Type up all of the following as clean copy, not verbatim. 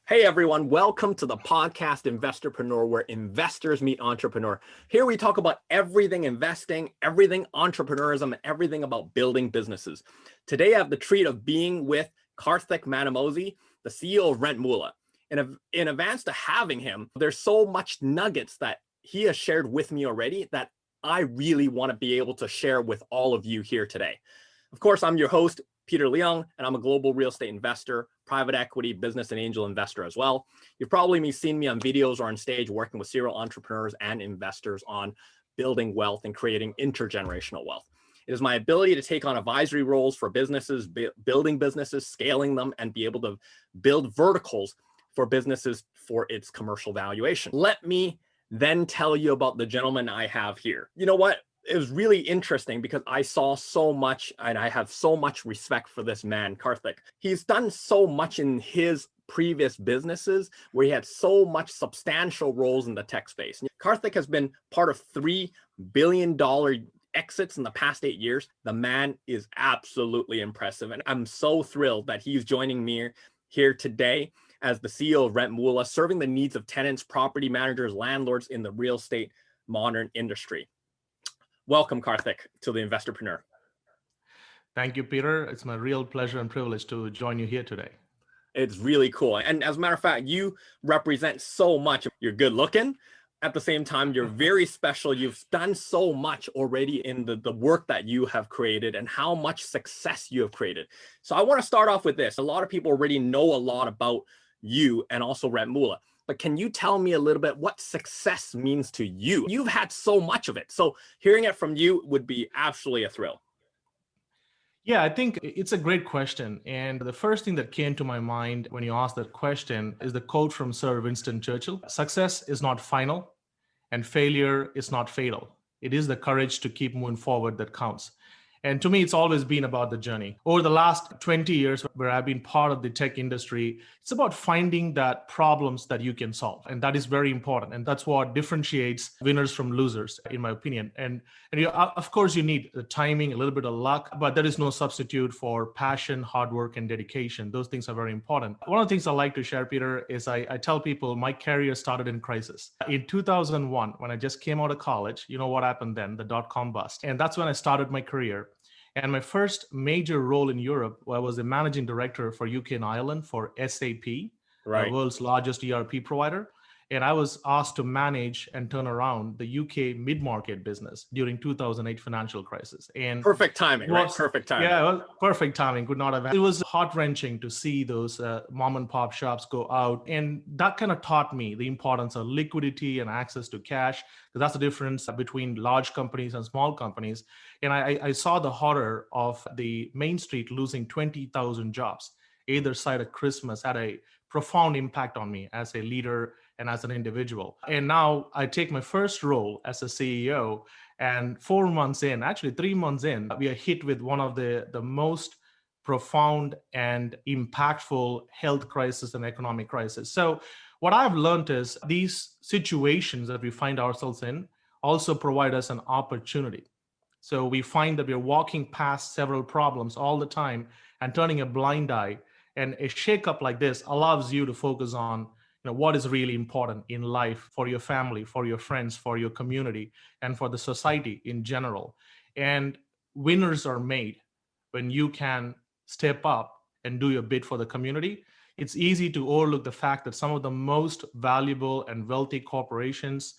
Hey everyone, welcome to the podcast Investopreneur, where investors meet entrepreneur. Here we talk about everything investing, everything entrepreneurism, and everything about building businesses. Today I have the treat of being with Karthik Manimozhi, the CEO of Revolut. In advance to having him, there's so much nuggets that he has shared with me already that I really want to be able to share with all of you here today. Of course, I'm your host, Peter Leung, and I'm a global real estate investor, private equity, business and angel investor as well. You've probably seen me on videos or on stage working with serial entrepreneurs and investors on building wealth and creating intergenerational wealth. It is my ability to take on advisory roles for businesses, building businesses, scaling them, and be able to build verticals for businesses for its commercial valuation. Let me then tell you about the gentleman I have here. You know what? It was really interesting because I saw so much and I have so much respect for this man, Karthik. He's done so much in his previous businesses where he had so much substantial roles in the tech space. Karthik has been part of $3 billion exits in the past 8 years. The man is absolutely impressive. And I'm so thrilled that he's joining me here today as the CEO of Revolut, serving the needs of tenants, property managers, landlords in the real estate modern industry. Welcome, Karthik, to the Investopreneur. Thank you, Peter. It's my real pleasure and privilege to join you here today. It's really cool. And as a matter of fact, you represent so much. You're good looking. At the same time, you're very special. You've done so much already in the work that you have created and how much success you have created. So I want to start off with this. A lot of people already know a lot about you and also Revolut. But can you tell me a little bit what success means to you? You've had so much of it. So hearing it from you would be absolutely a thrill. Yeah, I think it's a great question. And the first thing that came to my mind when you asked that question is the quote from Sir Winston Churchill: "Success is not final and failure is not fatal. It is the courage to keep moving forward that counts." And to me, it's always been about the journey. Over the last 20 years where I've been part of the tech industry, it's about finding that problems that you can solve. And that is very important. And that's what differentiates winners from losers, in my opinion. And of course, you need the timing, a little bit of luck, but there is no substitute for passion, hard work, and dedication. Those things are very important. One of the things I like to share, Peter, is I tell people my career started in crisis. In 2001, when I just came out of college, you know what happened then, the dot-com bust. And that's when I started my career. And my first major role in Europe, I was the managing director for UK and Ireland for SAP, right, the world's largest ERP provider. And I was asked to manage and turn around the UK mid-market business during 2008 financial crisis. And perfect timing, right? Perfect timing. Yeah, well, perfect timing. Could not have. It was heart-wrenching to see those mom and pop shops go out. And that kind of taught me the importance of liquidity and access to cash, because that's the difference between large companies and small companies. And I saw the horror of the Main Street losing 20,000 jobs either side of Christmas. Had a profound impact on me as a leader and as an individual. And now I take my first role as a CEO, and 4 months in, actually 3 months in, we are hit with one of the most profound and impactful health crisis and economic crisis. So what I've learned is these situations that we find ourselves in also provide us an opportunity. So we find that we're walking past several problems all the time and turning a blind eye. And a shakeup like this allows you to focus on what is really important in life for your family, for your friends, for your community, and for the society in general. And winners are made when you can step up and do your bit for the community. It's easy to overlook the fact that some of the most valuable and wealthy corporations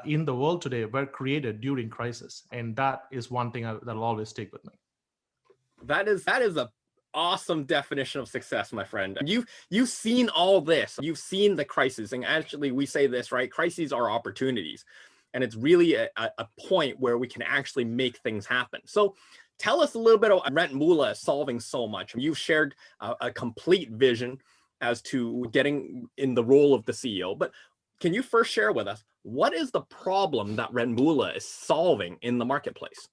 in the world today were created during crisis. And that is one thing that'll always stick with me. That is a awesome definition of success, my friend. You've seen all this. You've seen the crisis. And actually, we say this, right? Crises are opportunities. And it's really a point where we can actually make things happen. So tell us a little bit about Revolut solving so much. You've shared a complete vision as to getting in the role of the CEO. But can you first share with us, what is the problem that Revolut is solving in the marketplace?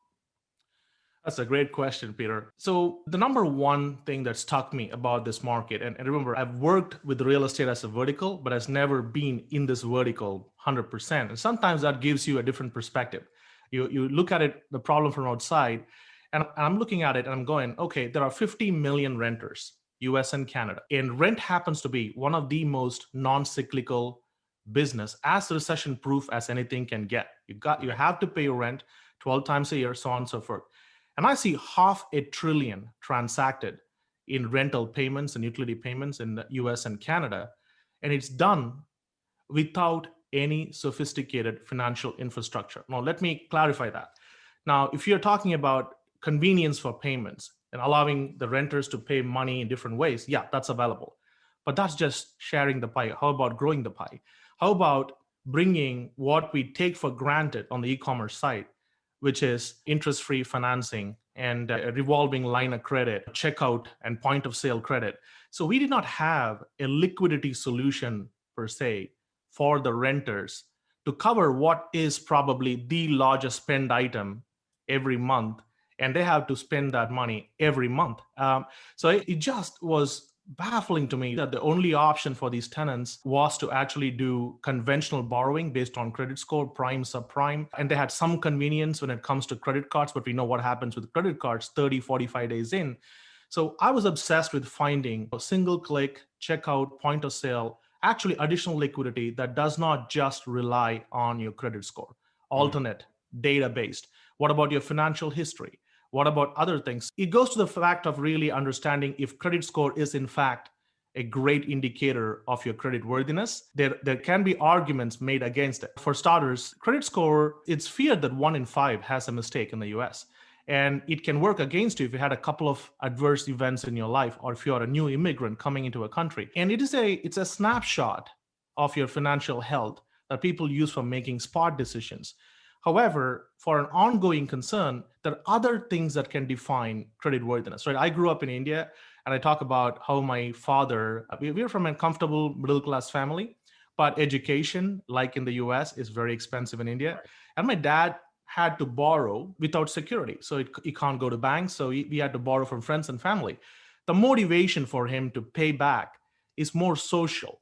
That's a great question, Peter. So the number one thing that struck me about this market, and remember, I've worked with real estate as a vertical, but has never been in this vertical 100%. And sometimes that gives you a different perspective. You look at it, the problem from outside, and I'm looking at it and I'm going, okay, there are 50 million renters US and Canada. And rent happens to be one of the most non-cyclical business, as recession proof as anything can get. You have to pay your rent 12 times a year, so on and so forth. And I see $500 billion transacted in rental payments and utility payments in the US and Canada. And it's done without any sophisticated financial infrastructure. Now, let me clarify that. Now, if you're talking about convenience for payments and allowing the renters to pay money in different ways, yeah, that's available. But that's just sharing the pie. How about growing the pie? How about bringing what we take for granted on the e-commerce side, which is interest-free financing and a revolving line of credit, checkout and point of sale credit. So we did not have a liquidity solution per se for the renters to cover what is probably the largest spend item every month. And they have to spend that money every month. So it just was baffling to me that the only option for these tenants was to actually do conventional borrowing based on credit score, prime, subprime. And they had some convenience when it comes to credit cards, but we know what happens with credit cards 30, 45 days in. So I was obsessed with finding a single click, checkout, point of sale, actually additional liquidity that does not just rely on your credit score, alternate, data-based. What about your financial history? What about other things? It goes to the fact of really understanding if credit score is in fact a great indicator of your credit worthiness. There can be arguments made against it. For starters, credit score, it's feared that 1 in 5 has a mistake in the US. And it can work against you if you had a couple of adverse events in your life, or if you're a new immigrant coming into a country. And it's a snapshot of your financial health that people use for making spot decisions. However, for an ongoing concern, there are other things that can define credit worthiness, right? I grew up in India, and I talk about how my father, we're from a comfortable middle-class family, but education, like in the US, is very expensive in India. Right. And my dad had to borrow without security. So he can't go to banks, so we had to borrow from friends and family. The motivation for him to pay back is more social.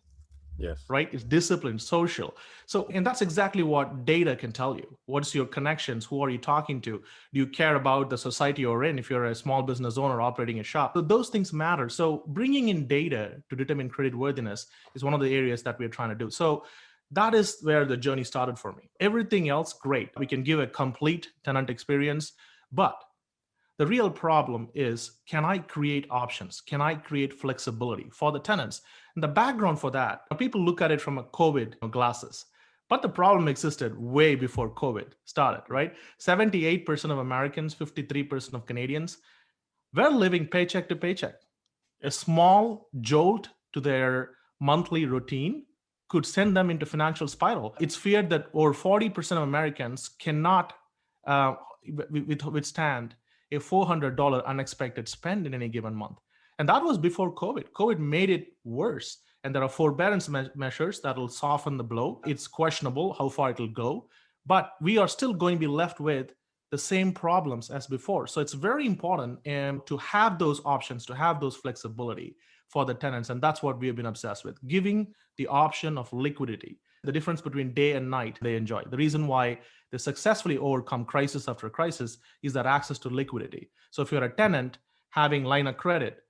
Yes. Right? It's discipline, social. So, and that's exactly what data can tell you. What's your connections? Who are you talking to? Do you care about the society you're in if you're a small business owner operating a shop? So those things matter. So bringing in data to determine credit worthiness is one of the areas that we're trying to do. So that is where the journey started for me. Everything else, great. We can give a complete tenant experience, but the real problem is, can I create options? Can I create flexibility for the tenants? And the background for that, people look at it from a COVID glasses, but the problem existed way before COVID started, right? 78% of Americans, 53% of Canadians were living paycheck to paycheck. A small jolt to their monthly routine could send them into financial spiral. It's feared that over 40% of Americans cannot withstand a $400 unexpected spend in any given month. And that was before COVID. COVID made it worse. And there are forbearance measures that will soften the blow. It's questionable how far it'll go, but we are still going to be left with the same problems as before. So it's very important to have those options, to have those flexibility for the tenants. And that's what we have been obsessed with, giving the option of liquidity, the difference between day and night they enjoy. The reason why they successfully overcome crisis after crisis is that access to liquidity. So if you're a tenant, having line of credit,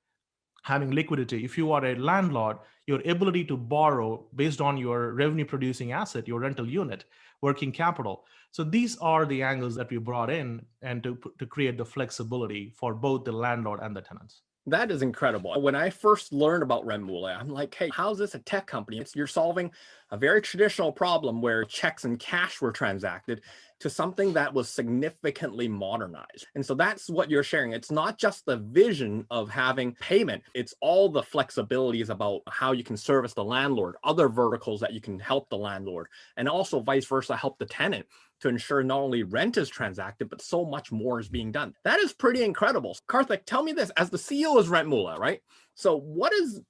having liquidity. If you are a landlord, your ability to borrow based on your revenue producing asset, your rental unit, working capital. So these are the angles that we brought in and to create the flexibility for both the landlord and the tenants. That is incredible. When I first learned about Revolut, I'm like, hey, how's this a tech company? You're solving a very traditional problem where checks and cash were transacted to something that was significantly modernized. And so that's what you're sharing. It's not just the vision of having payment. It's all the flexibilities about how you can service the landlord, other verticals that you can help the landlord, and also vice versa, help the tenant to ensure not only rent is transacted, but so much more is being done. That is pretty incredible. Karthik, tell me this, as the CEO of Revolut, right? So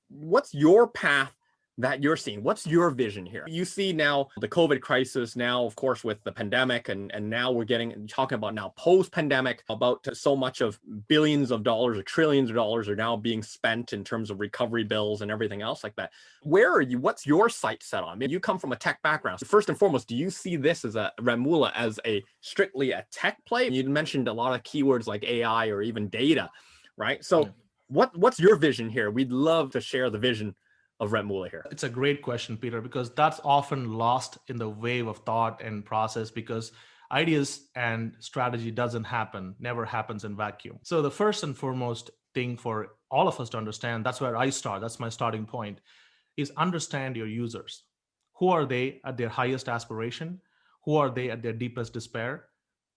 what's your path that you're seeing? What's your vision here? You see now the COVID crisis, now, of course, with the pandemic, and now we're talking about now post-pandemic, about so much of billions of dollars or trillions of dollars are now being spent in terms of recovery bills and everything else like that. Where are you? What's your sight set on? I mean, you come from a tech background. So first and foremost, do you see this as Revolut as strictly a tech play? You mentioned a lot of keywords like AI or even data, right? So What's your vision here? We'd love to share the vision of Revolut here. It's a great question, Peter, because that's often lost in the wave of thought and process, because ideas and strategy never happens in vacuum. So the first and foremost thing for all of us to understand, that's where I start, that's my starting point, is understand your users. Who are they at their highest aspiration? Who are they at their deepest despair?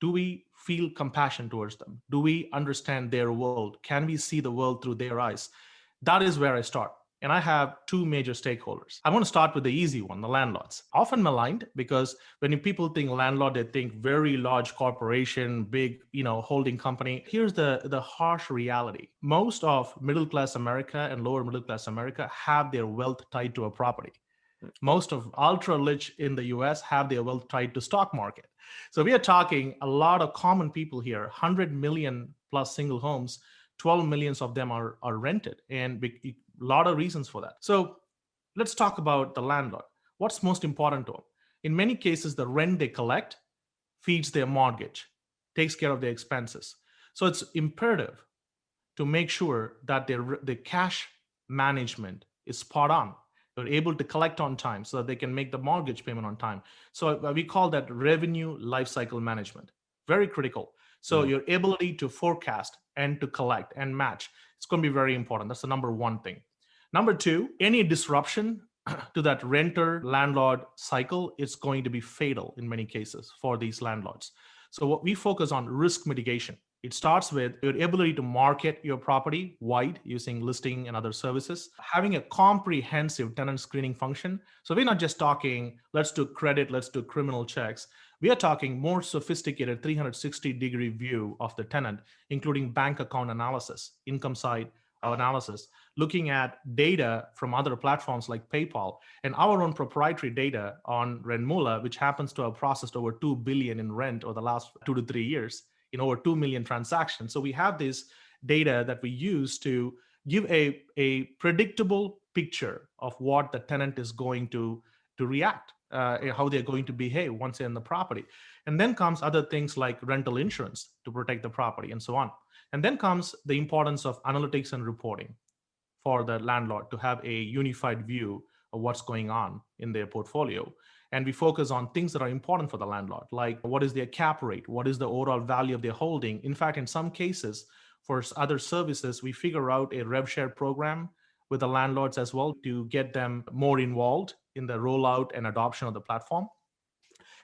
Do we feel compassion towards them? Do we understand their world? Can we see the world through their eyes? That is where I start. And I have two major stakeholders. I want to start with the easy one, the landlords. Often maligned, because when people think landlord, they think very large corporation, big, holding company. Here's the harsh reality. Most of middle-class America and lower middle-class America have their wealth tied to a property. Most of ultra-rich in the US have their wealth tied to stock market. So we are talking a lot of common people here, 100 million plus single homes, 12 millions of them are rented, and a lot of reasons for that. So let's talk about the landlord. What's most important to them? In many cases, the rent they collect feeds their mortgage, takes care of their expenses. So it's imperative to make sure that the cash management is spot on. They're able to collect on time so that they can make the mortgage payment on time. So we call that revenue lifecycle management. Very critical. So your ability to forecast and to collect and match, it's going to be very important. That's the number one thing. Number two, any disruption to that renter landlord cycle is going to be fatal in many cases for these landlords. So what we focus on risk mitigation. It starts with your ability to market your property wide using listing and other services, having a comprehensive tenant screening function. So we're not just talking, let's do credit, let's do criminal checks. We are talking more sophisticated 360-degree view of the tenant, including bank account analysis, income side analysis, looking at data from other platforms like PayPal, and our own proprietary data on Revolut, which happens to have processed over 2 billion in rent over the last 2 to 3 years in over 2 million transactions. So we have this data that we use to give a predictable picture of what the tenant is going to react, how they're going to behave once they're in the property. And then comes other things like rental insurance to protect the property and so on. And then comes the importance of analytics and reporting for the landlord to have a unified view of what's going on in their portfolio. And we focus on things that are important for the landlord, like what is their cap rate? What is the overall value of their holding? In fact, in some cases, for other services, we figure out a rev share program with the landlords as well to get them more involved in the rollout and adoption of the platform.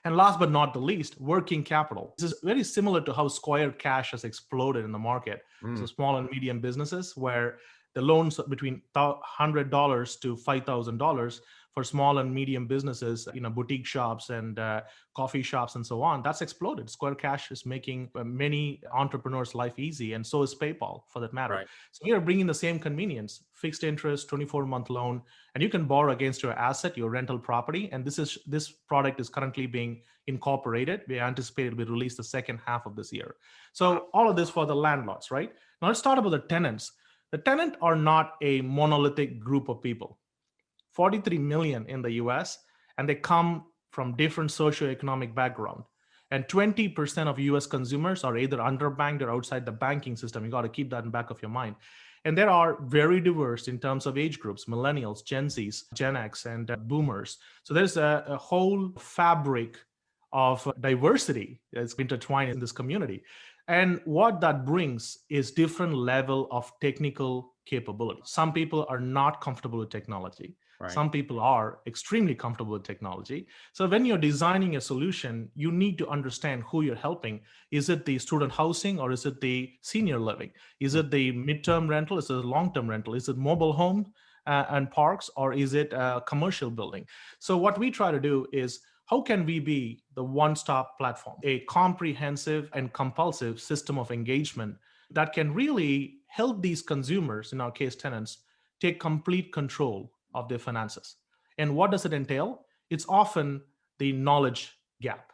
And last but not the least, working capital. This is very similar to how Square Cash has exploded in the market. So small and medium businesses where the loans between $100 to $5,000 for small and medium businesses, boutique shops and coffee shops and so on, that's exploded. Square Cash is making many entrepreneurs' life easy, and so is PayPal for that matter. Right. So we are bringing the same convenience, fixed interest, 24-month loan, and you can borrow against your asset, your rental property. And this product is currently being incorporated. We anticipate it will be released the second half of this year. So all of this for the landlords, right? Now let's talk about the tenants. The tenant are not a monolithic group of people. 43 million in the US, and they come from different socioeconomic background. And 20% of US consumers are either underbanked or outside the banking system. You got to keep that in the back of your mind. And there are very diverse in terms of age groups, millennials, Gen Zs, Gen X, and boomers. So there's a whole fabric of diversity that's intertwined in this community. And what that brings is different level of technical capability. Some people are not comfortable with technology. Right. Some people are extremely comfortable with technology. So when you're designing a solution, you need to understand who you're helping. Is it the student housing or is it the senior living? Is it the midterm rental? Is it a long-term rental? Is it mobile home and parks, or is it a commercial building? So what we try to do is, how can we be the one-stop platform, a comprehensive and compulsive system of engagement that can really help these consumers, in our case tenants, take complete control of their finances? And what does it entail? It's often the knowledge gap.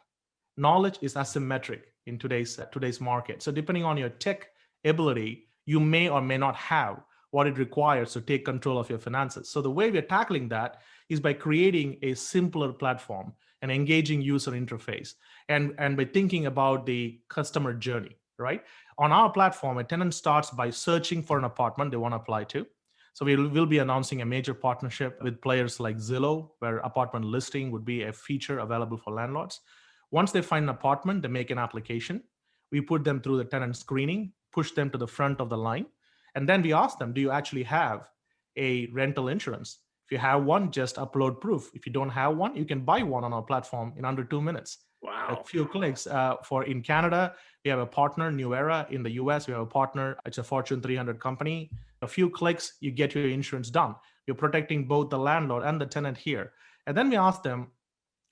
Knowledge is asymmetric in today's market. So depending on your tech ability, you may or may not have what it requires to take control of your finances. So the way we're tackling that is by creating a simpler platform, an engaging user interface, and by thinking about the customer journey, right? On our platform, a tenant starts by searching for an apartment they want to apply to. So we'll be announcing a major partnership with players like Zillow, where apartment listing would be a feature available for landlords. Once they find an apartment, they make an application. We put them through the tenant screening, push them to the front of the line, and then we ask them, do you actually have a rental insurance? If you have one, just upload proof. If you don't have one, you can buy one on our platform in under 2 minutes. Wow. A few clicks. For in Canada, we have a partner, New Era. In the US, we have a partner. It's a Fortune 300 company. A few clicks, you get your insurance done. You're protecting both the landlord and the tenant here. And then we ask them,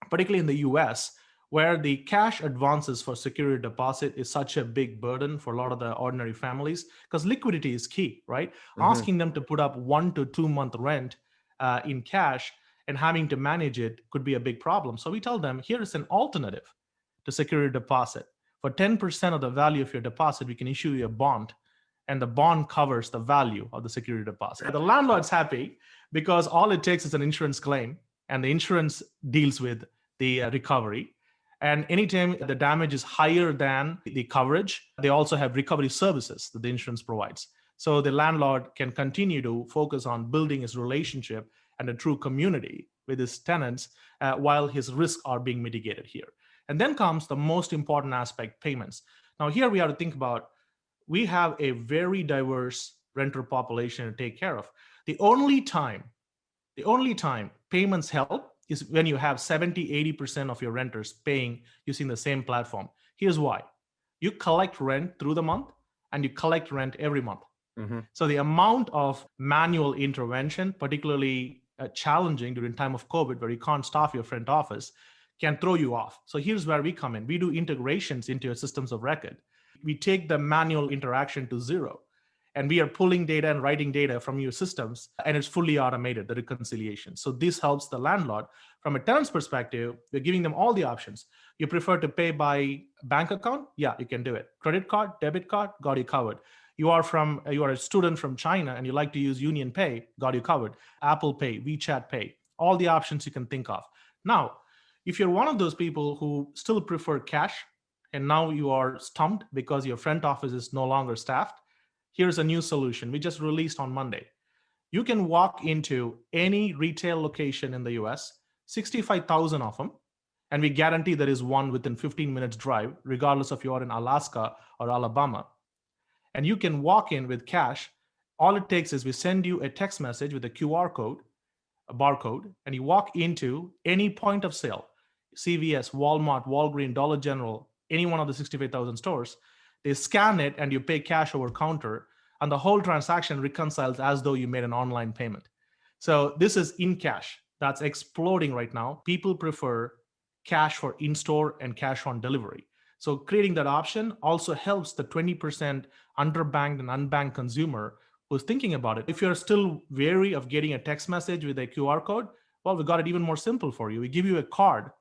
particularly in the US, where the cash advances for security deposit is such a big burden for a lot of the ordinary families, because liquidity is key, right? Asking them to put up 1 to 2 month rent in cash and having to manage it could be a big problem. So we tell them, here is an alternative to security deposit. For 10% of the value of your deposit, we can issue you a bond, and the bond covers the value of the security deposit. The landlord's happy because all it takes is an insurance claim, and the insurance deals with the recovery. And anytime the damage is higher than the coverage, they also have recovery services that the insurance provides. So the landlord can continue to focus on building his relationship and a true community with his tenants while his risks are being mitigated here. And then comes the most important aspect, payments. Now here we have to think about, we have a very diverse renter population to take care of. The only time payments help is when you have 70-80% of your renters paying using the same platform. Here's why. You collect rent through the month and you collect rent every month. So the amount of manual intervention, particularly challenging during time of COVID, where you can't staff your front office, can throw you off. So here's where we come in. We do integrations into your systems of record. We take the manual interaction to zero, and we are pulling data and writing data from your systems, and it's fully automated, the reconciliation. So this helps the landlord. From a tenant's perspective, we're giving them all the options. You prefer to pay by bank account? Yeah, you can do it. Credit card, debit card, got you covered. You are a student from China and you like to use Union Pay, got you covered. Apple Pay, WeChat Pay, all the options you can think of. Now, if you're one of those people who still prefer cash, and now you are stumped because your front office is no longer staffed, here's a new solution we just released on Monday. You can walk into any retail location in the US, 65,000 of them, and we guarantee there is one within 15 minutes drive, regardless if you're in Alaska or Alabama. And you can walk in with cash. All it takes is we send you a text message with a QR code, a barcode, and you walk into any point of sale, CVS, Walmart, Walgreens, Dollar General, any one of the 65,000 stores. They scan it and you pay cash over counter, and the whole transaction reconciles as though you made an online payment. So this is in cash. That's exploding right now. People prefer cash for in-store and cash on delivery. So creating that option also helps the 20% underbanked and unbanked consumer who's thinking about it. If you're still wary of getting a text message with a QR code, well, we got it even more simple for you. We give you a card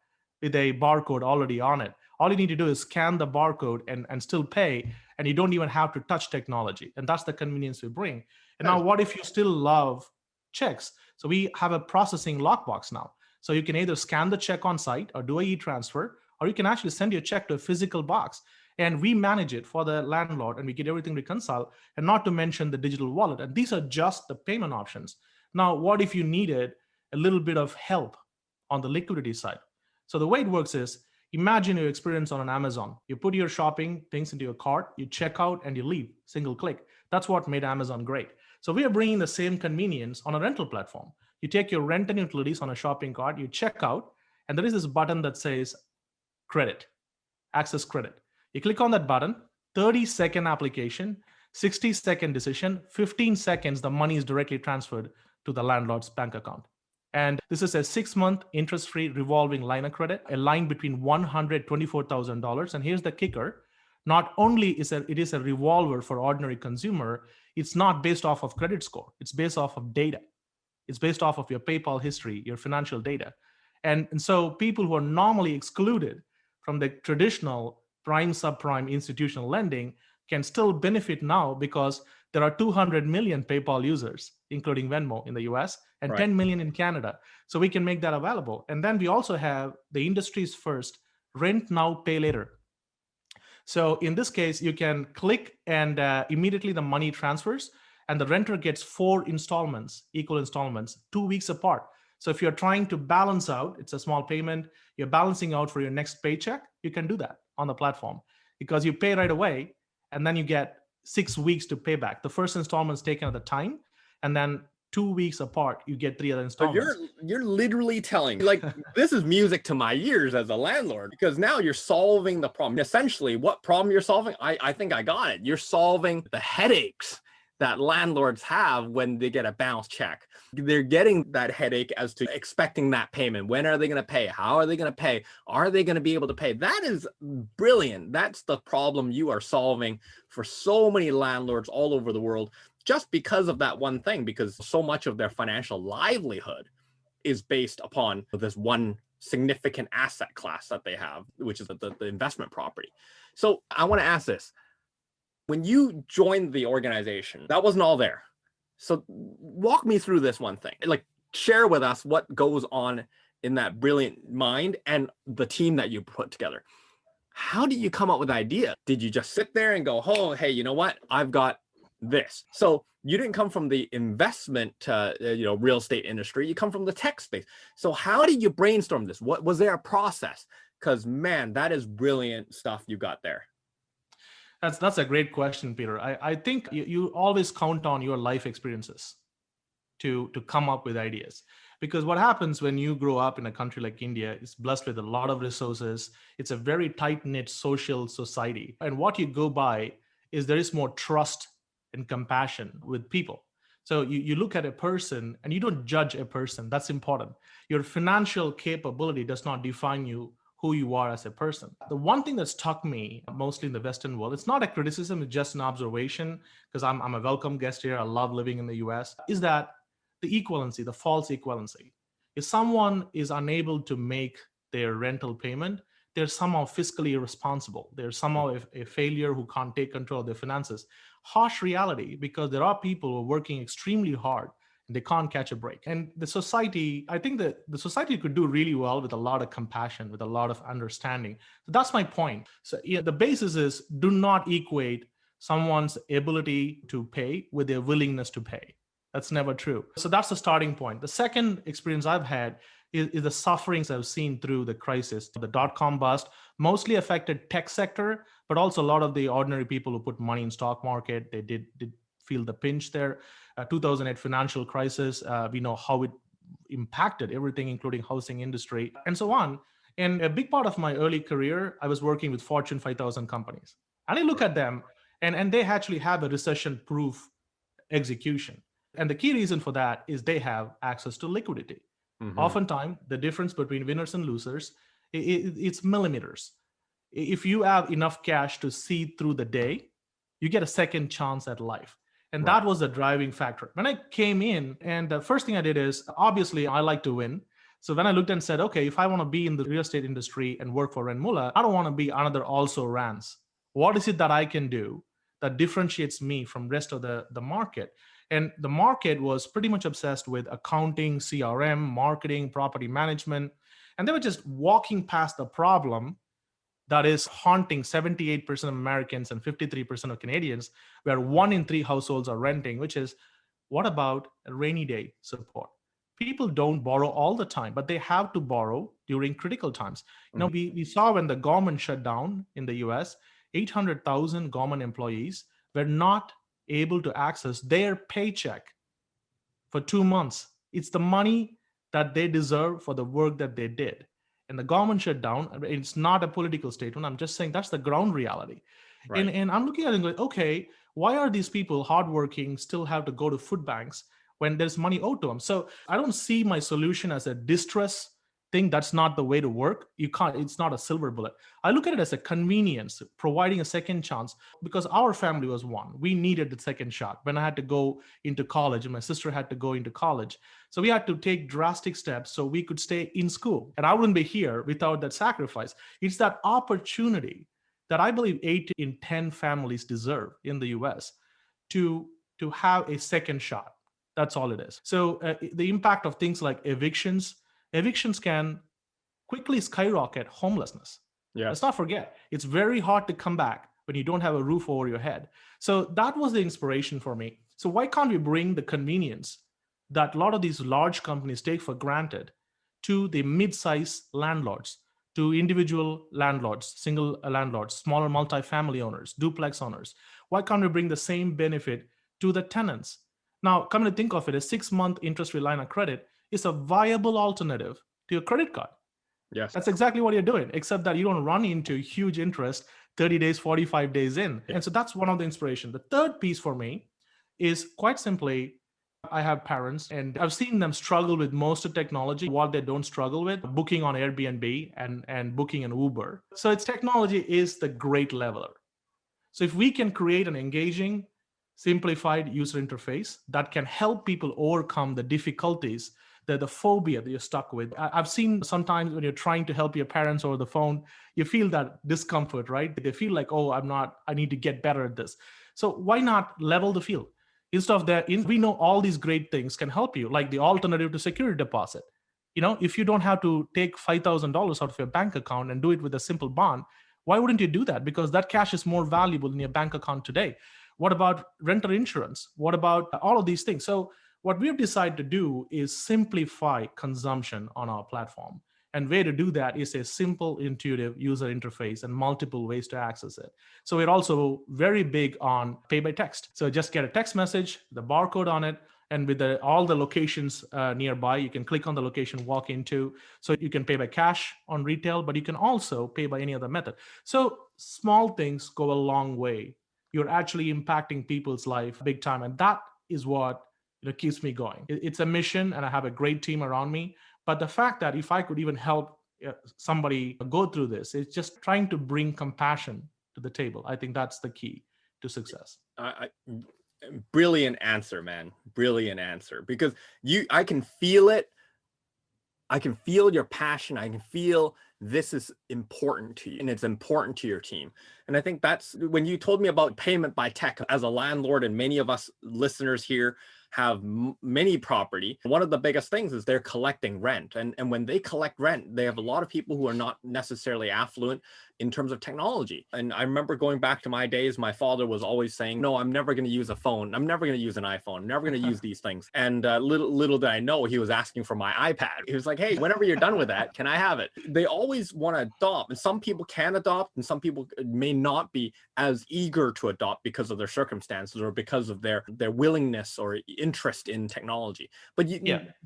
with a barcode already on it. All you need to do is scan the barcode and still pay, and you don't even have to touch technology. And that's the convenience we bring. And now what if you still love checks? So we have a processing lockbox now. So you can either scan the check on site or do a e-transfer, or you can actually send your check to a physical box, and we manage it for the landlord and we get everything reconciled, and not to mention the digital wallet. And these are just the payment options. Now, what if you needed a little bit of help on the liquidity side? So the way it works is, imagine your experience on an Amazon. You put your shopping things into your cart, you check out and you leave, single click. That's what made Amazon great. So we are bringing the same convenience on a rental platform. You take your rent and utilities on a shopping cart, you check out, and there is this button that says credit, access credit. You click on that button, 30-second application, 60-second decision, 15 seconds, the money is directly transferred to the landlord's bank account. And this is a 6-month interest-free revolving line of credit, a line between $124,000. And here's the kicker. Not only is it is a revolver for ordinary consumer, it's not based off of credit score. It's based off of data. It's based off of your PayPal history, your financial data. And so people who are normally excluded from the traditional prime, subprime institutional lending can still benefit now, because there are 200 million PayPal users, including Venmo in the US, and 10 million in Canada. So we can make that available. And then we also have the industry's first rent now, pay later. So in this case, you can click and immediately the money transfers and the renter gets 4 installments, equal installments, 2 weeks apart. So if you're trying to balance out, it's a small payment, you're balancing out for your next paycheck, you can do that on the platform because you pay right away and then you get 6 weeks to pay back. The first installment is taken at the time, and then 2 weeks apart, you get 3 other So installments. you're literally telling me, like, this is music to my ears as a landlord, because now you're solving the problem. Essentially, what problem you're solving? I think I got it. You're solving the headaches that landlords have when they get a bounce check. They're getting that headache as to expecting that payment. When are they going to pay? How are they going to pay? Are they going to be able to pay? That is brilliant. That's the problem you are solving for so many landlords all over the world, just because of that one thing, because so much of their financial livelihood is based upon this one significant asset class that they have, which is the investment property. So I want to ask this. When you joined the organization, that wasn't all there. So walk me through this one thing. Like, share with us what goes on in that brilliant mind and the team that you put together. How did you come up with the idea? Did you just sit there and go, oh, hey, you know what? I've got this. So you didn't come from the investment, real estate industry. You come from the tech space. So how did you brainstorm this? What was there a process? Because man, that is brilliant stuff you got there. That's a great question, Peter. I think you always count on your life experiences to come up with ideas. Because what happens when you grow up in a country like India is blessed with a lot of resources. It's a very tight-knit social society. And what you go by is there is more trust and compassion with people. So you look at a person and you don't judge a person. That's important. Your financial capability does not define you, who you are as a person. The one thing that struck me mostly in the Western world, it's not a criticism, it's just an observation, because I'm a welcome guest here. I love living in the US, is that the equivalency, the false equivalency. If someone is unable to make their rental payment, they're somehow fiscally irresponsible. They're somehow a failure who can't take control of their finances. Harsh reality, because there are people who are working extremely hard and they can't catch a break. And the society, I think that the society could do really well with a lot of compassion, with a lot of understanding. So that's my point. So the basis is do not equate someone's ability to pay with their willingness to pay. That's never true. So that's the starting point. The second experience I've had is the sufferings I've seen through the crisis. The dot-com bust mostly affected tech sector, but also a lot of the ordinary people who put money in stock market. They did feel the pinch there. 2008 financial crisis, we know how it impacted everything, including housing industry and so on. And a big part of my early career, I was working with Fortune 5000 companies. And I look at them and they actually have a recession-proof execution. And the key reason for that is they have access to liquidity. Mm-hmm. Oftentimes, the difference between winners and losers, it's millimeters. If you have enough cash to see through the day, you get a second chance at life. And right. That was the driving factor. When I came in, and the first thing I did is, obviously, I like to win. So when I looked and said, okay, if I want to be in the real estate industry and work for Renmula, I don't want to be another also rans. What is it that I can do that differentiates me from rest of the market? And the market was pretty much obsessed with accounting, CRM, marketing, property management. And they were just walking past the problem that is haunting 78% of Americans and 53% of Canadians, where 1 in 3 households are renting, which is, what about a rainy day support? People don't borrow all the time, but they have to borrow during critical times. You know, we saw when the government shut down in the US, 800,000 government employees were not able to access their paycheck for 2 months. It's the money that they deserve for the work that they did. And the government shut down. It's not a political statement. I'm just saying that's the ground reality. Right. And I'm looking at it and going, okay, why are these people hardworking still have to go to food banks when there's money owed to them? So I don't see my solution as a distress thing. That's not the way to work. You can't, it's not a silver bullet. I look at it as a convenience, providing a second chance, because our family was one. We needed the second shot. When I had to go into college and my sister had to go into college. So we had to take drastic steps so we could stay in school. And I wouldn't be here without that sacrifice. It's that opportunity that I believe 8 in 10 families deserve in the US to have a second shot. That's all it is. So the impact of things like evictions can quickly skyrocket homelessness. Yeah. Let's not forget, it's very hard to come back when you don't have a roof over your head. So that was the inspiration for me. So why can't we bring the convenience that a lot of these large companies take for granted to the mid-size landlords, to individual landlords, single landlords, smaller multifamily owners, duplex owners? Why can't we bring the same benefit to the tenants? Now, come to think of it, a 6-month interest-free line of credit is a viable alternative to your credit card. Yes. That's exactly what you're doing, except that you don't run into huge interest 30 days, 45 days in. Yeah. And so that's one of the inspiration. The third piece for me is quite simply, I have parents and I've seen them struggle with most of technology. What they don't struggle with, booking on Airbnb and booking an Uber. So it's technology is the great leveler. So if we can create an engaging, simplified user interface that can help people overcome the difficulties, the phobia that you're stuck with. I've seen sometimes when you're trying to help your parents over the phone, you feel that discomfort, right? They feel like, oh, I need to get better at this. So why not level the field? Instead of that, we know all these great things can help you, like the alternative to security deposit. If you don't have to take $5,000 out of your bank account and do it with a simple bond, why wouldn't you do that? Because that cash is more valuable in your bank account today. What about renter insurance? What about all of these things? So what we've decided to do is simplify consumption on our platform. And way to do that is a simple, intuitive user interface and multiple ways to access it. So we're also very big on pay by text. So just get a text message, the barcode on it, and with all the locations nearby, you can click on the location, walk into. So you can pay by cash on retail, but you can also pay by any other method. So small things go a long way. You're actually impacting people's life big time. And that is what keeps me going. It's a mission and I have a great team around me. But the fact that if I could even help somebody go through this, it's just trying to bring compassion to the table. I think that's the key to success. Brilliant answer, man. Brilliant answer. Because I can feel it. I can feel your passion. I can feel this is important to you and it's important to your team. And I think that's when you told me about payment by tech as a landlord, and many of us listeners here have many property. One of the biggest things is they're collecting rent. And when they collect rent, they have a lot of people who are not necessarily affluent in terms of technology. And I remember going back to my days, my father was always saying, no, I'm never going to use a phone. I'm never going to use an iPhone. I'm never going to use these things. And little did I know he was asking for my iPad. He was like, hey, whenever you're done with that, can I have it? They always want to adopt. And some people can adopt and some people may not be as eager to adopt because of their circumstances or because of their willingness or interest in technology. But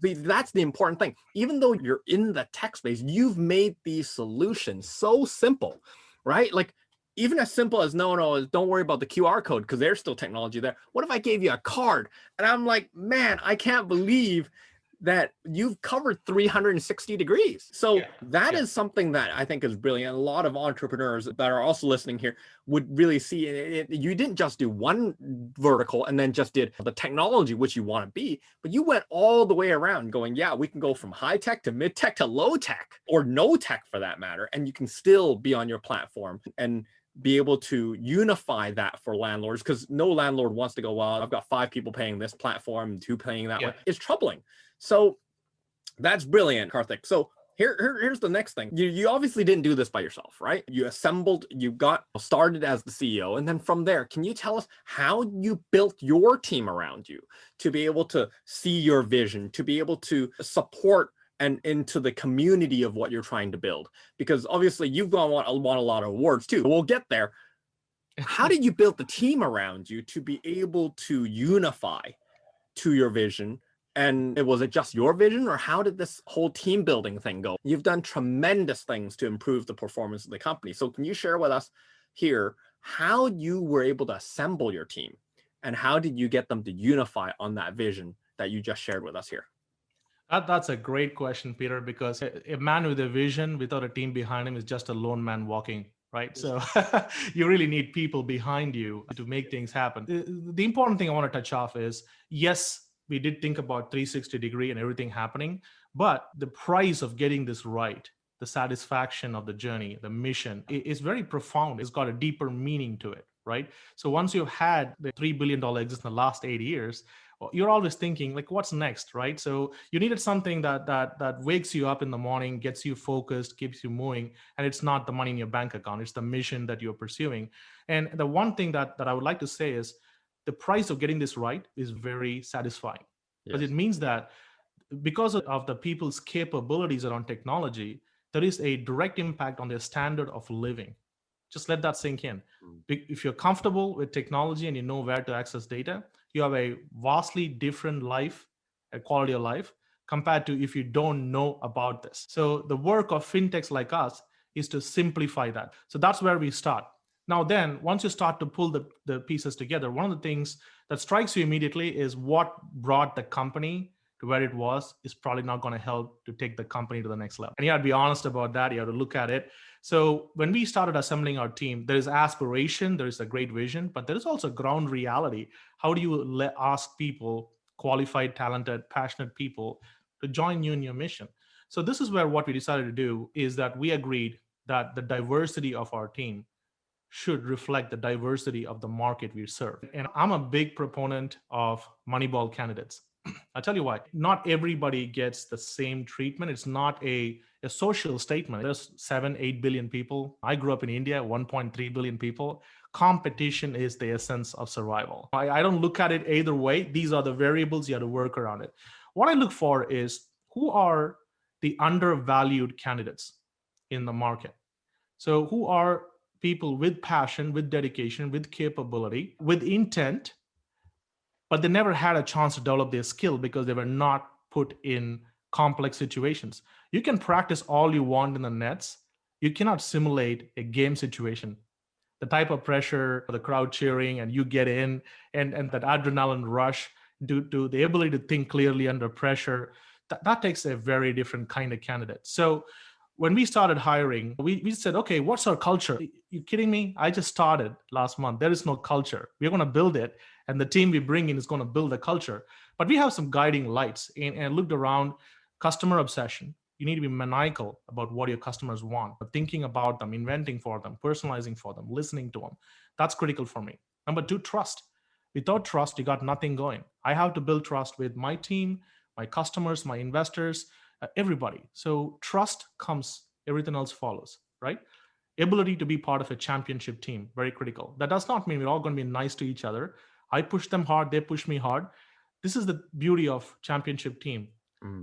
that's the important thing. Even though you're in the tech space, you've made these solutions so simple, right? Like even as simple as no, don't worry about the QR code because there's still technology there. What if I gave you a card? And I'm like, man, I can't believe that you've covered 360 degrees. So that is something that I think is brilliant. A lot of entrepreneurs that are also listening here would really see it. You didn't just do one vertical and then just did the technology, which you want to be, but you went all the way around going, yeah, we can go from high tech to mid tech to low tech or no tech for that matter. And you can still be on your platform and be able to unify that for landlords, because no landlord wants to go, well, I've got 5 people paying this platform, 2 paying that one. It's troubling. So that's brilliant, Karthik. So here's the next thing. You obviously didn't do this by yourself, right? You assembled, you got started as the CEO. And then from there, can you tell us how you built your team around you to be able to see your vision, to be able to support and into the community of what you're trying to build? Because obviously you've won a lot of awards too. We'll get there. How did you build the team around you to be able to unify to your vision? And was it just your vision, or how did this whole team building thing go? You've done tremendous things to improve the performance of the company. So can you share with us here how you were able to assemble your team and how did you get them to unify on that vision that you just shared with us here? That's a great question, Peter, because a man with a vision without a team behind him is just a lone man walking, right? So you really need people behind you to make things happen. The important thing I want to touch off is, yes, we did think about 360 degree and everything happening, but the price of getting this right, the satisfaction of the journey, the mission is very profound. It's got a deeper meaning to it, right? So once you've had the $3 billion exit in the last 8 years, you're always thinking like, what's next, right? So you needed something that wakes you up in the morning, gets you focused, keeps you moving, and it's not the money in your bank account, it's the mission that you're pursuing. And the one thing that I would like to say is the price of getting this right is very satisfying, because Yes. it means that because of the people's capabilities around technology, there is a direct impact on their standard of living. Just let that sink in. Mm. If you're comfortable with technology and you know where to access data, you have a vastly different life, a quality of life, compared to if you don't know about this. So the work of fintechs like us is to simplify that. So that's where we start. Now, then, once you start to pull the pieces together, one of the things that strikes you immediately is what brought the company to where it was is probably not going to help to take the company to the next level. And you have to be honest about that. You have to look at it. So when we started assembling our team, there is aspiration, there is a great vision, but there is also ground reality. How do you ask people, qualified, talented, passionate people, to join you in your mission? So this is where what we decided to do is that we agreed that the diversity of our team should reflect the diversity of the market we serve. And I'm a big proponent of Moneyball candidates. I'll tell you why. Not everybody gets the same treatment. It's not a social statement. There's 7, 8 billion people. I grew up in India, 1.3 billion people. Competition is the essence of survival. I don't look at it either way. These are the variables, you have to work around it. What I look for is who are the undervalued candidates in the market. So who are people with passion, with dedication, with capability, with intent, but they never had a chance to develop their skill because they were not put in complex situations. You can practice all you want in the nets. You cannot simulate a game situation. The type of pressure, the crowd cheering, and you get in, and that adrenaline rush, due to the ability to think clearly under pressure, that takes a very different kind of candidate. So when we started hiring, we said, okay, what's our culture? You kidding me? I just started last month. There is no culture. We're going to build it. And the team we bring in is going to build the culture. But we have some guiding lights, and looked around. Customer obsession. You need to be maniacal about what your customers want, thinking about them, inventing for them, personalizing for them, listening to them. That's critical for me. Number 2, trust. Without trust, you got nothing going. I have to build trust with my team, my customers, my investors, everybody. So trust comes, everything else follows, right? Ability to be part of a championship team, very critical. That does not mean we're all going to be nice to each other. I push them hard, they push me hard. This is the beauty of championship team.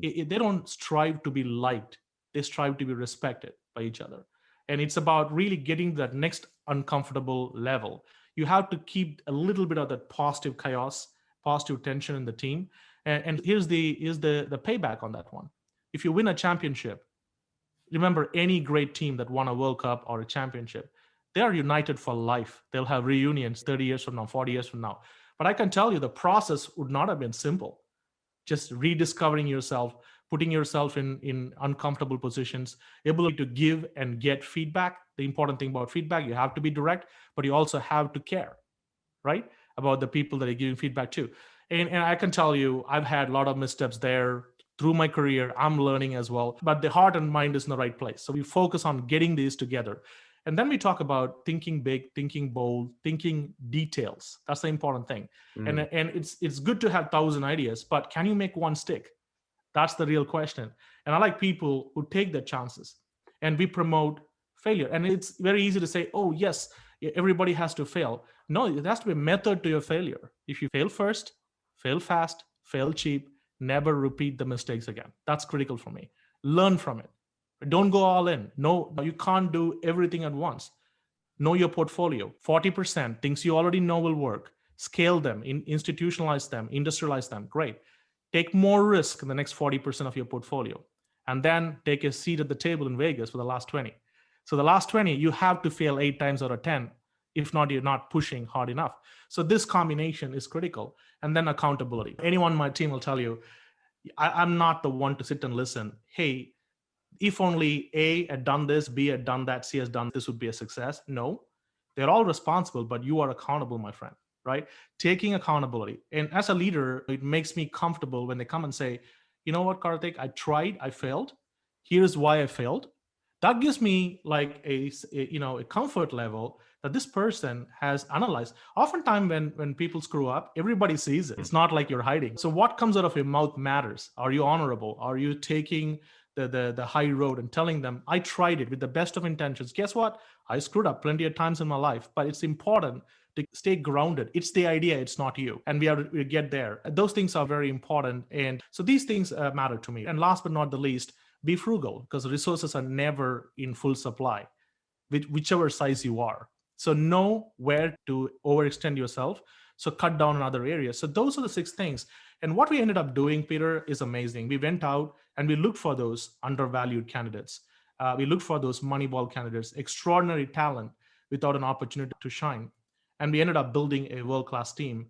They don't strive to be liked, they strive to be respected by each other. And it's about really getting that next uncomfortable level. You have to keep a little bit of that positive chaos, positive tension in the team. And here's the payback on that one. If you win a championship, remember, any great team that won a World Cup or a championship, they are united for life. They'll have reunions 30 years from now, 40 years from now. But I can tell you the process would not have been simple. Just rediscovering yourself, putting yourself in uncomfortable positions, ability to give and get feedback. The important thing about feedback, you have to be direct, but you also have to care, right? About the people that are giving feedback to. And I can tell you, I've had a lot of missteps there through my career. I'm learning as well, but the heart and mind is in the right place. So we focus on getting these together. And then we talk about thinking big, thinking bold, thinking details. That's the important thing. And it's good to have 1,000 ideas, but can you make one stick? That's the real question. And I like people who take their chances, and we promote failure. And it's very easy to say, oh, yes, everybody has to fail. No, there has to be a method to your failure. If you fail first, fail fast, fail cheap, never repeat the mistakes again. That's critical for me. Learn from it. Don't go all in. No, you can't do everything at once. Know your portfolio. 40% things you already know will work. Scale them, institutionalize them, industrialize them. Great. Take more risk in the next 40% of your portfolio. And then take a seat at the table in Vegas for the last 20. So the last 20, you have to fail 8 times out of 10. If not, you're not pushing hard enough. So this combination is critical. And then accountability. Anyone on my team will tell you, I'm not the one to sit and listen. Hey, if only A had done this, B had done that, C has done this, would be a success. No, they're all responsible, but you are accountable, my friend, right? Taking accountability. And as a leader, it makes me comfortable when they come and say, you know what, Karthik, I tried, I failed. Here's why I failed. That gives me like a comfort level that this person has analyzed. Oftentimes when people screw up, everybody sees it. It's not like you're hiding. So what comes out of your mouth matters. Are you honorable? Are you taking the high road and telling them, I tried it with the best of intentions? Guess what? I screwed up plenty of times in my life, but it's important to stay grounded. It's the idea, it's not you. And we have to get there. Those things are very important. And so these things matter to me. And last but not the least, be frugal, because resources are never in full supply, whichever size you are. So know where to overextend yourself. So cut down on other areas. So those are the 6 things. And what we ended up doing, Peter, is amazing. We went out and we looked for those undervalued candidates. We looked for those Moneyball candidates, extraordinary talent without an opportunity to shine. And we ended up building a world-class team.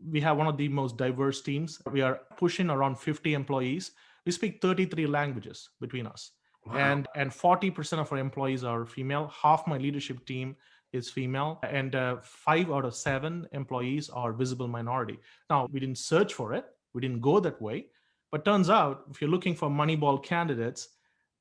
We have one of the most diverse teams. We are pushing around 50 employees. We speak 33 languages between us. Wow. And 40% of our employees are female. Half my leadership team is female, and 5 out of 7 employees are visible minority. Now, we didn't search for it. We didn't go that way. But turns out, if you're looking for Moneyball candidates,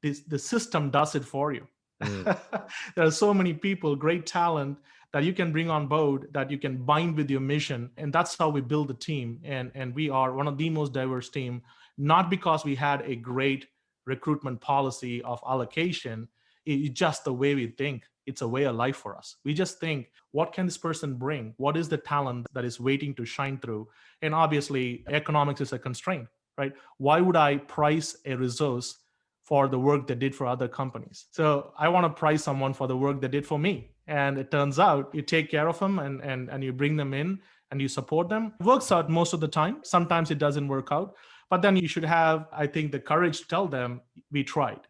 the system does it for you. There are so many people, great talent that you can bring on board, that you can bind with your mission. And that's how we build the team. And we are one of the most diverse team, not because we had a great recruitment policy of allocation. It's just the way we think. It's a way of life for us. We just think, what can this person bring? What is the talent that is waiting to shine through? And obviously, economics is a constraint, right? Why would I price a resource for the work they did for other companies? So I want to price someone for the work they did for me. And it turns out you take care of them and you bring them in and you support them. It works out most of the time. Sometimes it doesn't work out. But then you should have, I think, the courage to tell them, we tried.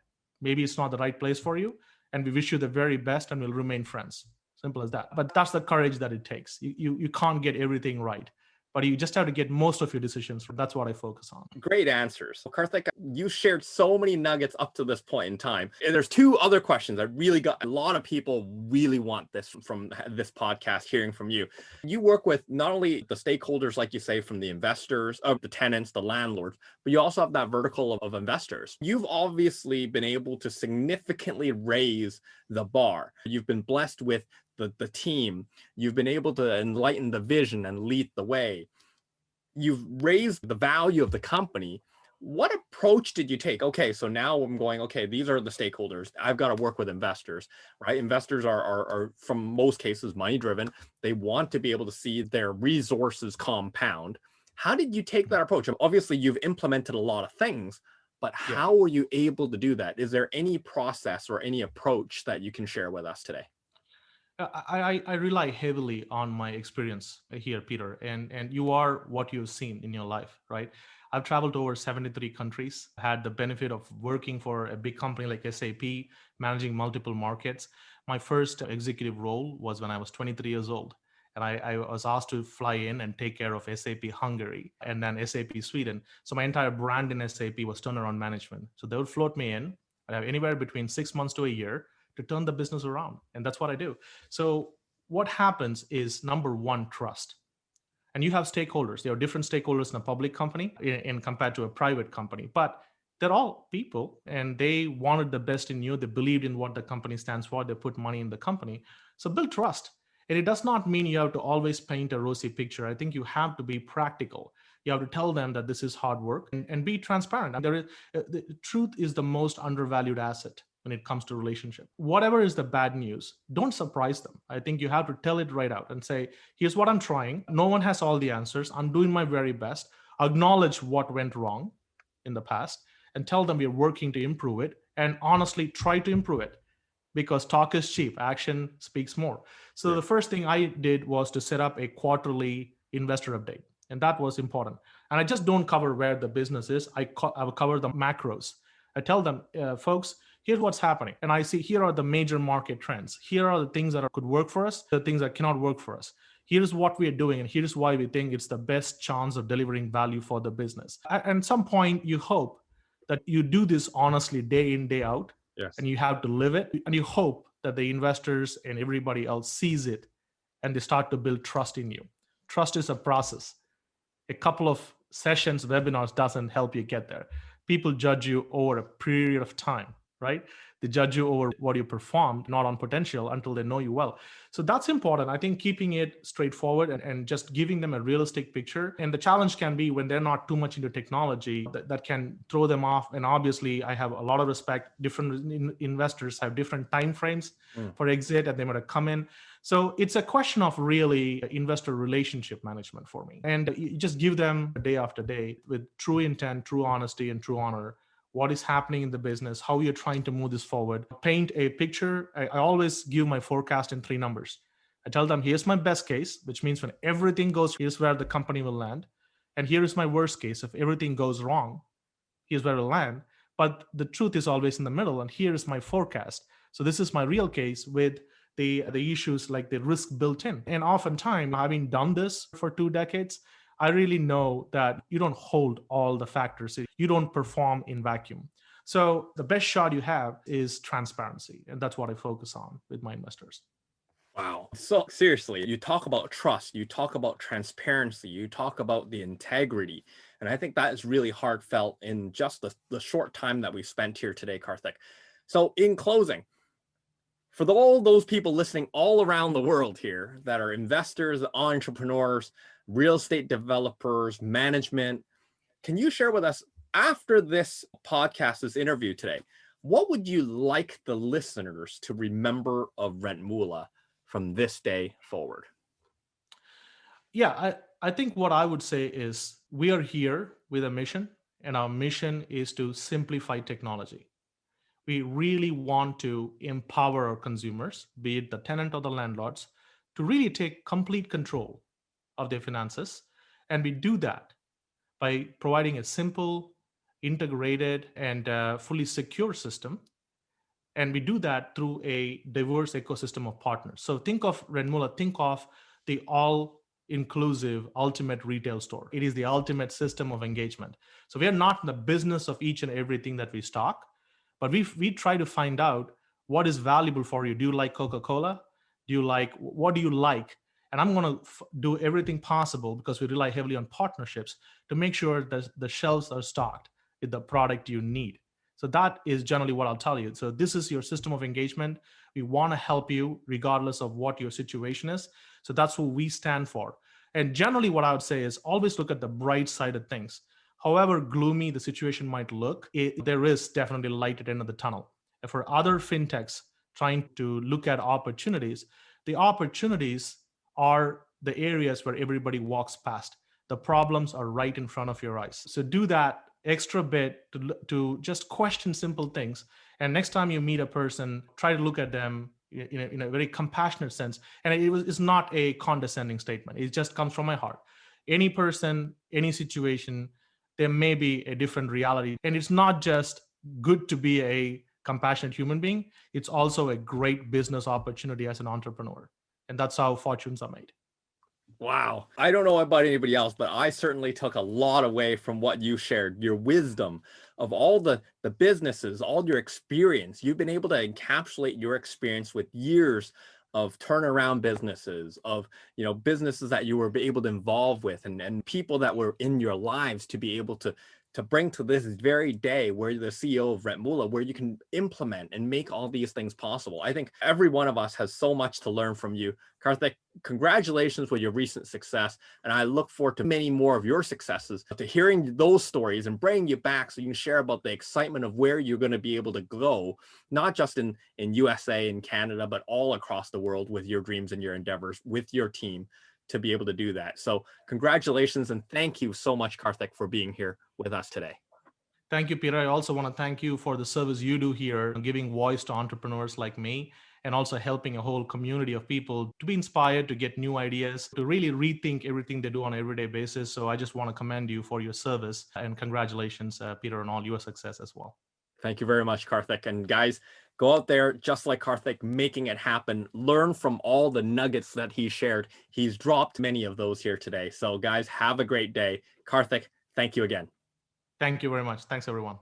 Maybe it's not the right place for you. And we wish you the very best and we'll remain friends. Simple as that. But that's the courage that it takes. You can't get everything right, but you just have to get most of your decisions. That's what I focus on. Great answers. Well, Karthik, you shared so many nuggets up to this point in time. And there's 2 other questions I really got. A lot of people really want this from this podcast, hearing from you. You work with not only the stakeholders, like you say, from the investors, of the tenants, the landlords, but you also have that vertical of investors. You've obviously been able to significantly raise the bar. You've been blessed with the team. You've been able to enlighten the vision and lead the way. You've raised the value of the company. What approach did you take? Okay, so now I'm going, okay, these are the stakeholders. I've got to work with investors, right? Investors are from most cases, money driven. They want to be able to see their resources compound. How did you take that approach? Obviously, you've implemented a lot of things, but how were you able to do that? Is there any process or any approach that you can share with us today? I rely heavily on my experience here, Peter, and you are what you've seen in your life, right? I've traveled to over 73 countries, had the benefit of working for a big company like SAP, managing multiple markets. My first executive role was when I was 23 years old. And I was asked to fly in and take care of SAP Hungary and then SAP Sweden. So my entire brand in SAP was turnaround management. So they would float me in. I'd have anywhere between 6 months to a year to turn the business around. And that's what I do. So what happens is, number one, trust. And you have stakeholders. There are different stakeholders in a public company in compared to a private company, but they're all people and they wanted the best in you. They believed in what the company stands for. They put money in the company. So build trust. And it does not mean you have to always paint a rosy picture. I think you have to be practical. You have to tell them that this is hard work and be transparent. And the truth is the most undervalued asset when it comes to relationship. Whatever is the bad news, don't surprise them. I think you have to tell it right out and say, here's what I'm trying. No one has all the answers. I'm doing my very best. Acknowledge what went wrong in the past and tell them we're working to improve it, and honestly try to improve it, because talk is cheap. Action speaks more. So the first thing I did was to set up a quarterly investor update. And that was important. And I just don't cover where the business is. I will cover the macros. I tell them, folks, here's what's happening. And I see, here are the major market trends. Here are the things that could work for us, the things that cannot work for us. Here's what we are doing, and here's why we think it's the best chance of delivering value for the business. At some point, you hope that you do this honestly day in, day out. Yes. And you have to live it. And you hope that the investors and everybody else sees it and they start to build trust in you. Trust is a process. A couple of sessions, webinars doesn't help you get there. People judge you over a period of time. right? They judge you over what you performed, not on potential until they know you well. So that's important. I think keeping it straightforward and just giving them a realistic picture. And the challenge can be when they're not too much into technology, that can throw them off. And obviously, I have a lot of respect. Different investors have different time frames for exit, and they might come in. So it's a question of really investor relationship management for me. And you just give them day after day with true intent, true honesty, and true honor what is happening in the business, how you're trying to move this forward, paint a picture. I always give my forecast in 3 numbers. I tell them, here's my best case, which means when everything goes, here's where the company will land. And here is my worst case. If everything goes wrong, here's where it'll land. But the truth is always in the middle. And here is my forecast. So this is my real case with the issues like the risk built in. And oftentimes, having done this for 2 decades, I really know that you don't hold all the factors. You don't perform in vacuum. So the best shot you have is transparency. And that's what I focus on with my investors. Wow. So seriously, you talk about trust, you talk about transparency, you talk about the integrity. And I think that is really heartfelt in just the short time that we spent here today, Karthik. So in closing, for all those people listening all around the world here that are investors, entrepreneurs, real estate developers, management, can you share with us after this podcast, this interview today, what would you like the listeners to remember of Rentmula from this day forward? Yeah, I think what I would say is we are here with a mission, and our mission is to simplify technology. We really want to empower our consumers, be it the tenant or the landlords, to really take complete control of their finances. And we do that by providing a simple, integrated, and fully secure system. And we do that through a diverse ecosystem of partners. So think of Rentmula, think of the all inclusive ultimate retail store. It is the ultimate system of engagement. So we are not in the business of each and everything that we stock, but we try to find out what is valuable for you. Do you like Coca-Cola? What do you like? And I'm going to do everything possible, because we rely heavily on partnerships, to make sure that the shelves are stocked with the product you need. So that is generally what I'll tell you. So this is your system of engagement. We want to help you regardless of what your situation is. So that's what we stand for. And generally what I would say is always look at the bright side of things. However gloomy the situation might look, there is definitely light at the end of the tunnel. And for other fintechs trying to look at opportunities, the opportunities are the areas where everybody walks past. The problems are right in front of your eyes. So do that extra bit to just question simple things. And next time you meet a person, try to look at them in a very compassionate sense. And it's not a condescending statement. It just comes from my heart. Any person, any situation, there may be a different reality. And it's not just good to be a compassionate human being. It's also a great business opportunity as an entrepreneur. And that's how fortunes are made. Wow. I don't know about anybody else, but I certainly took a lot away from what you shared, your wisdom of all the businesses, all your experience. You've been able to encapsulate your experience with years of turnaround businesses, of businesses that you were able to involve with, and people that were in your lives to be able to bring to this very day where you're the CEO of Rentmula, where you can implement and make all these things possible. I think every one of us has so much to learn from you. Karthik, congratulations with your recent success. And I look forward to many more of your successes, to hearing those stories and bringing you back so you can share about the excitement of where you're going to be able to go, not just in USA and Canada, but all across the world with your dreams and your endeavors with your team to be able to do that. So congratulations, and thank you so much, Karthik, for being here with us today. Thank you, Peter. I also want to thank you for the service you do here, giving voice to entrepreneurs like me, and also helping a whole community of people to be inspired, to get new ideas, to really rethink everything they do on an everyday basis. So I just want to commend you for your service, and congratulations, Peter, on all your success as well. Thank you very much, Karthik. And guys, go out there just like Karthik, making it happen. Learn from all the nuggets that he shared. He's dropped many of those here today. So guys, have a great day. Karthik, thank you again. Thank you very much. Thanks, everyone.